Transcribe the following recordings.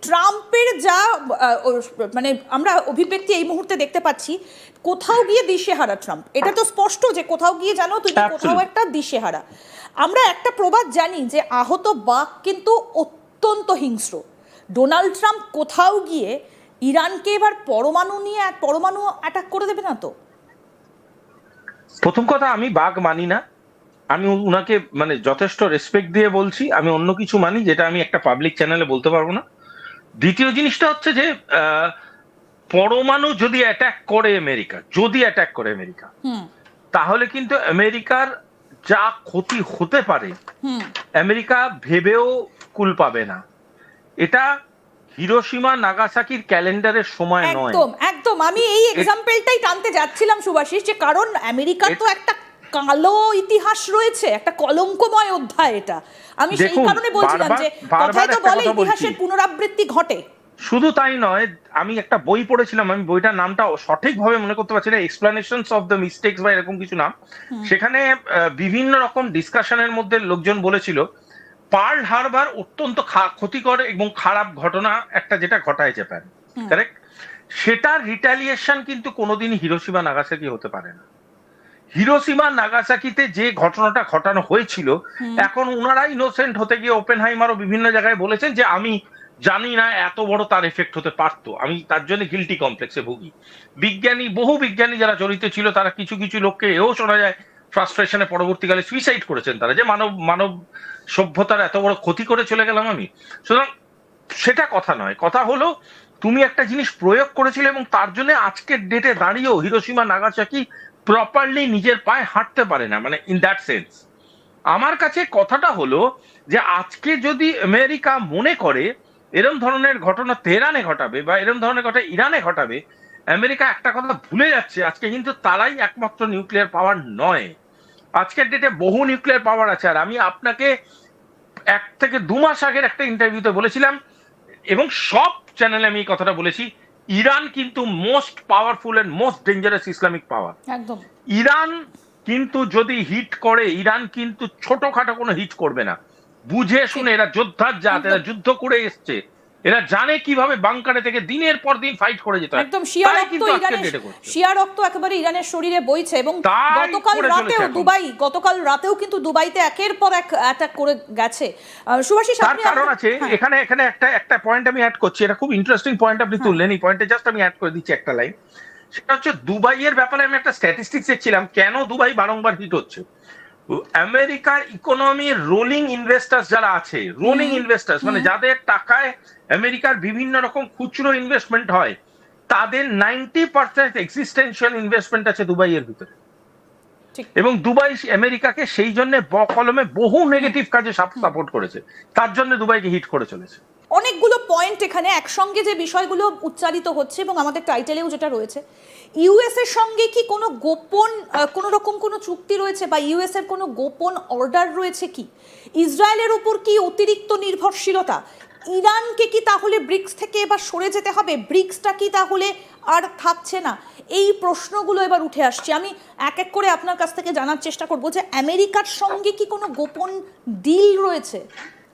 ট্রাম্পের যা মানে আমরা অভিব্যক্তি এই মুহূর্তে দেখতে পাচ্ছি, কোথাও গিয়ে দিশেহারা ট্রাম্প, এটা তো স্পষ্ট যে কোথাও গিয়ে জানো তুমি কোথাও একটা দিশেহারা। আমরা একটা প্রবাদ জানি যে আহত বাঘ কিন্তু অত্যন্ত হিংস্র। ডোনাল্ড ট্রাম্প কোথাও গিয়ে ইরানকে এবার পরমাণু অ্যাটাক করে দেবে না তো? প্রথম কথা, আমি বাঘ মানি না। আমি উনাকে মানে যথেষ্ট রেসপেক্ট দিয়ে বলছি, আমি অন্য কিছু মানি যেটা আমি একটা পাবলিক চ্যানেলে বলতে পারবো না। দ্বিতীয় জিনিসটা হচ্ছে যে পরমাণু যদি অ্যাটাক করে আমেরিকা, তাহলে কিন্তু আমেরিকার যা ক্ষতি হতে পারে আমেরিকা ভেবেও কুল পাবে না। এটা হিরোশিমা নাগাসাকির ক্যালেন্ডারের সময় নয়। একদম একদম, আমি এই এক্সাম্পলটাই টানতে যাচ্ছিলাম সুভাষিস, যে কারণ আমেরিকার তো একটা কালো ইতিহাস রয়েছে, একটা কলঙ্কময় অধ্যায় এটা। আমি সেই কারণে বলছিলাম যে কথাই তো বলে ইতিহাসের পুনরাবৃত্তি ঘটে। শুধু তাই নয়, আমি একটা বই পড়েছিলাম, আমি বইটার নামটা সঠিকভাবে মনে করতে পারছি না, এক্সপ্লানেশনস অফ দ্য মিস্টেকস বা এরকম কিছু নাম। সেখানে বিভিন্ন রকম ডিসকাশনের মধ্যে লোকজন বলেছিল পার্ল হারবার অত্যন্ত ক্ষতিকর এবং খারাপ ঘটনা একটা, যেটা ঘটায় জাপান, কারেক্ট? সেটার রিটালিয়েশন কিন্তু কোনোদিন হিরোশিমা নাগাসাকি হতে পারে না। হিরোশিমা নাগাসাকিতে যে ঘটনাটা ঘটানো হয়েছিল, এখন ওনারা ইনোসেন্ট হতে গিয়ে ওপেনহাইমারও বিভিন্ন জায়গায় বলেছেন যে আমি জানি না এত বড় তার এফেক্ট হতে পারতো, আমি তার জন্য গিল্টি কমপ্লেক্সে ভুগি। বহু বিজ্ঞানী যারা জড়িত ছিল, তারা কিছু কিছু লোককে এও শোনা যায় ফ্রাস্ট্রেশনে পরবর্তীকালে সুইসাইড করেছেন তারা, যে মানব সভ্যতার এত বড় ক্ষতি করে চলে গেলাম আমি। সুতরাং সেটা কথা নয়, কথা হলো তুমি একটা জিনিস প্রয়োগ করেছিলে এবং তার জন্য আজকের ডেটে দাঁড়িয়েও হিরোশিমা নাগাসাকি প্রপারলি নিজের পায়ে হাঁটতে পারে না, মানে ইন দ্যাট সেন্স। আমার কাছে কথাটা হলো যে আজকে যদি আমেরিকা মনে করে এরম ধরনের ঘটনা তেহরানে ঘটাবে বা এরম ধরনের ঘটনা ইরানে ঘটাবে, আমেরিকা একটা কথা ভুলে যাচ্ছে, আজকে কিন্তু তারাই একমাত্র নিউক্লিয়ার পাওয়ার নয়। আজকের ডেটে বহু নিউক্লিয়ার পাওয়ার আছে। আর আমি আপনাকে 1 থেকে 2 মাস আগের একটা ইন্টারভিউতে বলেছিলাম, এবং সব চ্যানেলে আমি এই কথাটা বলেছি, ইরান কিন্তু most powerful and most dangerous Islamic power. একদম। ইরান কিন্তু যদি হিট করে, ইরান কিন্তু ছোটখাটো কোনো হিট করবে না, বুঝে শুনে। এরা যোদ্ধার জাত, এরা যুদ্ধ করে এসছে, এরা জানে কিভাবে বাংকারে থেকে দিনের পর দিন ফাইট করে যেতে হয়। একদম, শিয়া রক্ত একেবারে ইরানের শরীরে বইছে। এবং গতকাল রাতেও কিন্তু দুবাইতে একের পর এক অ্যাটাক করে গেছে। সুভাষিস, তার কারণ আছে এখানে একটা পয়েন্ট আমি অ্যাড করছি, এটা খুব ইন্টারেস্টিং পয়েন্ট আপনি তুললেন। এই পয়েন্টে জাস্ট আমি অ্যাড করে দিচ্ছি একটা লাইন। সেটা হচ্ছে দুবাইয়ের ব্যাপারে আমি একটা স্ট্যাটিস্টিক্স দেখছিলাম, কেন দুবাই বারংবার হিট হচ্ছে। আমেরিকার ইকোনমির রোলিং ইনভেস্টার্স যারা আছে, রোলিং ইনভেস্টার্স মানে যাদের টাকায় আমেরিকার বিভিন্ন রকম খুচরো ইনভেস্টমেন্ট হয়, তাদের 90% এক্সিস্টেন্সিয়াল ইনভেস্টমেন্ট আছে দুবাইয়ের ভিতরে। এবং দুবাই আমেরিকাকে সেই জন্য বকলমে বহু নেগেটিভ কাজে সাপোর্ট করেছে, তার জন্য দুবাইকে হিট করে চলেছে। অনেকগুলো পয়েন্ট এখানে একসঙ্গে যে বিষয়গুলো উচ্চারিত হচ্ছে, এবং আমাদের টাইটেলেও যেটা রয়েছে, ইউএস এর সঙ্গে কি কোনো গোপন কোনো রকম কোনো চুক্তি রয়েছে, বা ইউএস এর কোনো গোপন অর্ডার রয়েছে কি? ইসরায়েলের উপর কি অতিরিক্ত নির্ভরশীলতা? ইরানকে কি তাহলে ব্রিক্স থেকে এবার সরে যেতে হবে? ব্রিক্সটা কি তাহলে আর থাকছে না? এই প্রশ্নগুলো এবার উঠে আসছে। আমি এক এক করে আপনার কাছ থেকে জানার চেষ্টা করব যে আমেরিকার সঙ্গে কি কোনো গোপন ডিল রয়েছে?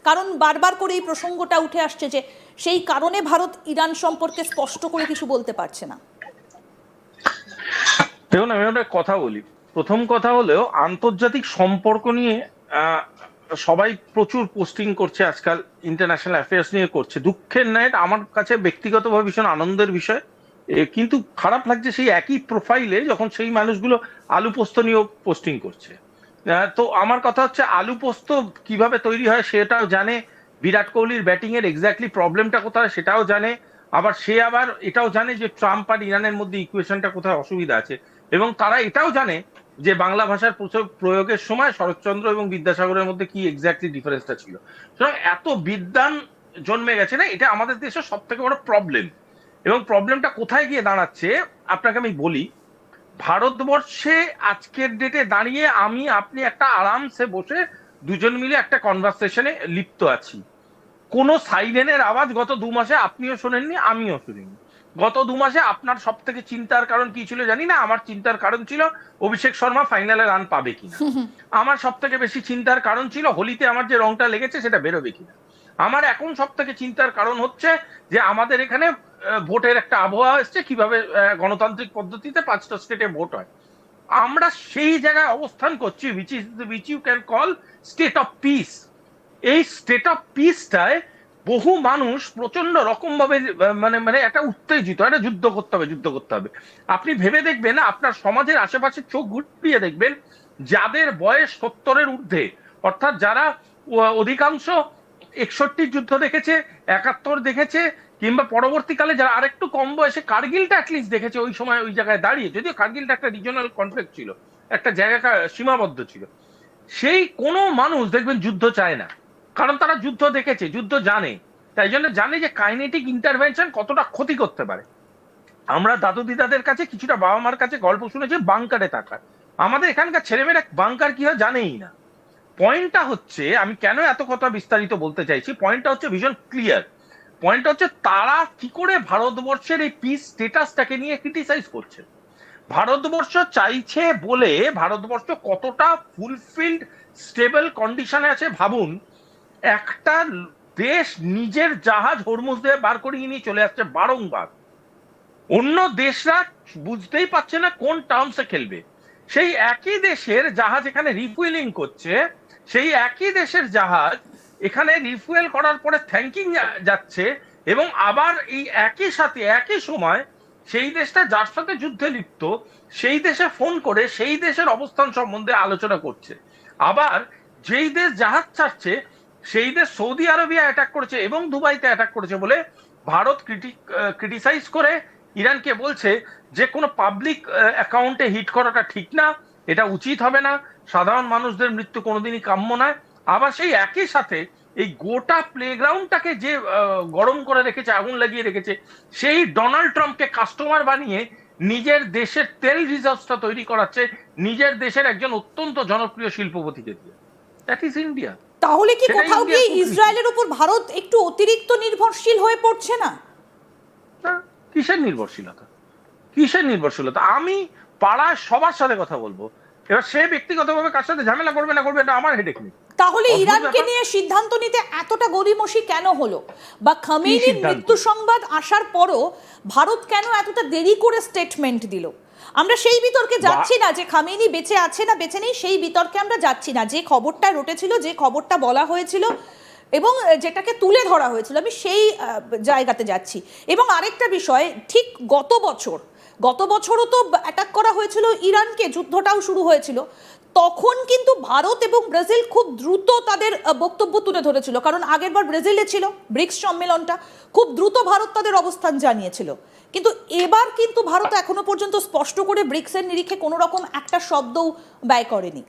কারণ বারবার করে এই প্রসঙ্গটা উঠে আসছে যে সেই কারণে ভারত ইরান সম্পর্কে স্পষ্ট করে কিছু বলতে পারছে না। দেখুন, আমি একটা কথা বলি। প্রথম কথা হলো, আন্তর্জাতিক সম্পর্ক নিয়ে সবাই প্রচুর পোস্টিং করছে আজকাল, ইন্টারন্যাশনাল অ্যাফেয়ার্স নিয়ে করছে। দুঃখের নয়, আমার কাছে ব্যক্তিগতভাবে ভীষণ আনন্দের বিষয়। কিন্তু খারাপ লাগছে সেই একই প্রোফাইলে যখন সেই মানুষগুলো আলু পোস্ত নিয়েও পোস্টিং করছে। তো আমার কথা হচ্ছে, আলু পোস্ত কিভাবে তৈরি হয় সেটাও জানে, বিরাট কোহলির ব্যাটিং এর এক্স্যাক্টলি প্রবলেমটা কোথায় সেটাও জানে, আবার এটাও জানে যে ট্রাম্প আর ইরানের মধ্যে ইকুয়েশনটা কোথায় অসুবিধা আছে, এবং তারা এটাও জানে যে বাংলা ভাষার প্রয়োগের সময় শরৎচন্দ্র এবং বিদ্যাসাগরের মধ্যে কি এক্স্যাক্টলি ডিফারেন্সটা ছিল। সুতরাং এত বিদ্বান জন্মে গেছে না, এটা আমাদের দেশের সব থেকে বড় প্রবলেম। এবং প্রবলেমটা কোথায় গিয়ে দাঁড়াচ্ছে আপনাকে আমি বলি। ভারতবর্ষে আজকের ডেটে দাঁড়িয়ে আপনি একটা আরামসে বসে দুজন মিলে একটা কনভারসেশনে লিপ্ত আছি। কোনো সাইরেনের আওয়াজ গত 2 মাসে আপনিও শোনেননি, আমিও শুনিনি। গত 2 মাসে আপনার সব থেকে চিন্তার কারণ কি ছিল জানি না, আমার চিন্তার কারণ ছিল অভিষেক শর্মা ফাইনালে রান পাবে কিনা। আমার সব থেকে বেশি চিন্তার কারণ ছিল হোলিতে আমার যে রংটা লেগেছে সেটা বেরোবে কিনা। আমার এখন সব থেকে চিন্তার কারণ হচ্ছে যে আমাদের এখানে ভোটের একটা আবহাওয়া এসছে, কিভাবে গণতান্ত্রিক পদ্ধতিতে 5টা স্টেটে ভোট হয়। আমরা সেই জায়গায় অবস্থান করছি which you can call state of piece. এই স্টেট অফ পিসটায় বহু মানুষ প্রচন্ড রকম ভাবে মানে মানে একটা উত্তেজিত, একটা যুদ্ধ করতে হবে। আপনি ভেবে দেখবেন, আপনার সমাজের আশেপাশে চোখ ঘুরিয়ে দেখবেন, যাদের বয়স 70-এর ঊর্ধ্বে, অর্থাৎ যারা অধিকাংশ 61 যুদ্ধ দেখেছে, 71 দেখেছে, কিংবা পরবর্তীকালে যারা আরেকটু কম বয়সে কার্গিলটা অ্যাটলিস্ট দেখেছে, ওই সময় ওই জায়গায় দাঁড়িয়ে, যদিও কার্গিলটা একটা রিজনাল কনফ্লিক্ট ছিল, একটা জায়গা সীমাবদ্ধ ছিল, সেই কোনো মানুষ দেখবেন যুদ্ধ চায় না। কারণ তারা যুদ্ধ দেখেছে, যুদ্ধ জানে, তাই জন্য জানে যে কাইনেটিক ইন্টারভেনশন কতটা ক্ষতি করতে পারে। আমরা দাদু দিদাদের কাছে, কিছুটা বাবা মার কাছে গল্প শুনেছি বাংকারে থাকার। আমাদের এখানকার ছেলেমেয়েরা বাংকার কি হয় জানেই না। পয়েন্টটা হচ্ছে, আমি কেন এত কথা বিস্তারিত বলতে চাইছি, পয়েন্টটা হচ্ছে ভীষণ ক্লিয়ার। পয়েন্টটা হচ্ছে তারা কি করে ভারতবর্ষের এই পিস স্টেটাসটাকে নিয়ে ক্রিটিসাইজ করছে। ভারতবর্ষ চাইছে বলে, ভারতবর্ষ কতটা ফুলফিলড স্টেবল কন্ডিশনে আছে ভাবুন। একটা দেশ নিজের জাহাজ হরমুজ দিয়ে বার করিয়ে নিয়ে চলে আসছে বারংবার। অন্য দেশরা বুঝতেই পারছে না কোন টার্মসে খেলবে। সেই একই দেশের জাহাজ এখানে রিফুয়েলিং করছে, সেই একই দেশের জাহাজ এখানে রিফুয়েল করার পরে থ্যাঙ্কিং যাচ্ছে, এবং আবার এই একই সাথে একই সময় সেই দেশটা যার সাথে যুদ্ধে লিপ্ত সেই দেশে ফোন করে সেই দেশের অবস্থান সম্বন্ধে আলোচনা করছে। আবার যেই দেশ জাহাজ ছাড়ছে সেই দেশ সৌদি আরবিয়া অ্যাটাক করেছে এবং দুবাইতে অ্যাটাক করেছে বলে ভারত ক্রিটিসাইজ করে ইরানকে বলছে যে কোনো পাবলিক অ্যাকাউন্টে হিট করাটা ঠিক না, এটা উচিত হবে না, সাধারণ মানুষদের মৃত্যু কোনোদিনই কাম্য নয়। আবার সেই একই সাথে এই গোটা প্লেগ্রাউন্ডটাকে যে গরম করে রেখেছে, আগুন লাগিয়ে রেখেছে, সেই ডোনাল্ড ট্রাম্পকে কাস্টমার বানিয়ে নিজের দেশের তেল রিজার্ভসটা তৈরি করাচ্ছে নিজের দেশের একজন অত্যন্ত জনপ্রিয় শিল্পপতিকে দিয়ে। That is India. তাহলে কি কোথাও গিয়ে ইসরায়েলের উপর ভারত একটু অতিরিক্ত নির্ভরশীল হয়ে পড়ছে না? কিসের নির্ভরশীলতা? কিসের নির্ভরশীলতা? আমি পাড়ায় সবার সাথে কথা বলবো, এবার সে ব্যক্তিগতভাবে কার সাথে ঝামেলা করবে না করবে এটা আমার হেডেক নেই। তাহলে ইরানকে নিয়ে সিদ্ধান্ত নিতে এতটা গড়িমসি কেন হলো? বা খামেনির মৃত্যু সংবাদ আসার পরও ভারত কেন এতটা দেরি করে স্টেটমেন্ট দিল? আমরা সেই বিতর্কে যাচ্ছি না যে খামেনি বেঁচে আছে না বেঁচে নেই, সেই বিতর্কে আমরা যাচ্ছি না। যে খবরটা রটেছিল, যে খবরটা বলা হয়েছিল এবং যেটাকে তুলে ধরা হয়েছিল, আমি সেই জায়গাতে যাচ্ছি। এবং আরেকটা বিষয়, ঠিক গত বছরও তো অ্যাটাক করা হয়েছিল ইরানকে, যুদ্ধটাও শুরু হয়েছিল, তখন কিন্তু ভারত এবং ব্রাজিল খুব দ্রুত তাদের বক্তব্য তুলে ধরেছিল, কারণ আগেরবার ব্রাজিলে ছিল ব্রিক্স সম্মেলনটা, খুব দ্রুত ভারত তাদের অবস্থান জানিয়েছিল। কিন্তু এবার কিন্তু ভারত এখনো পর্যন্ত স্পষ্ট করে ব্রিক্সের নিরিখে কোনো রকম একটা শব্দও ব্যয় করেনি।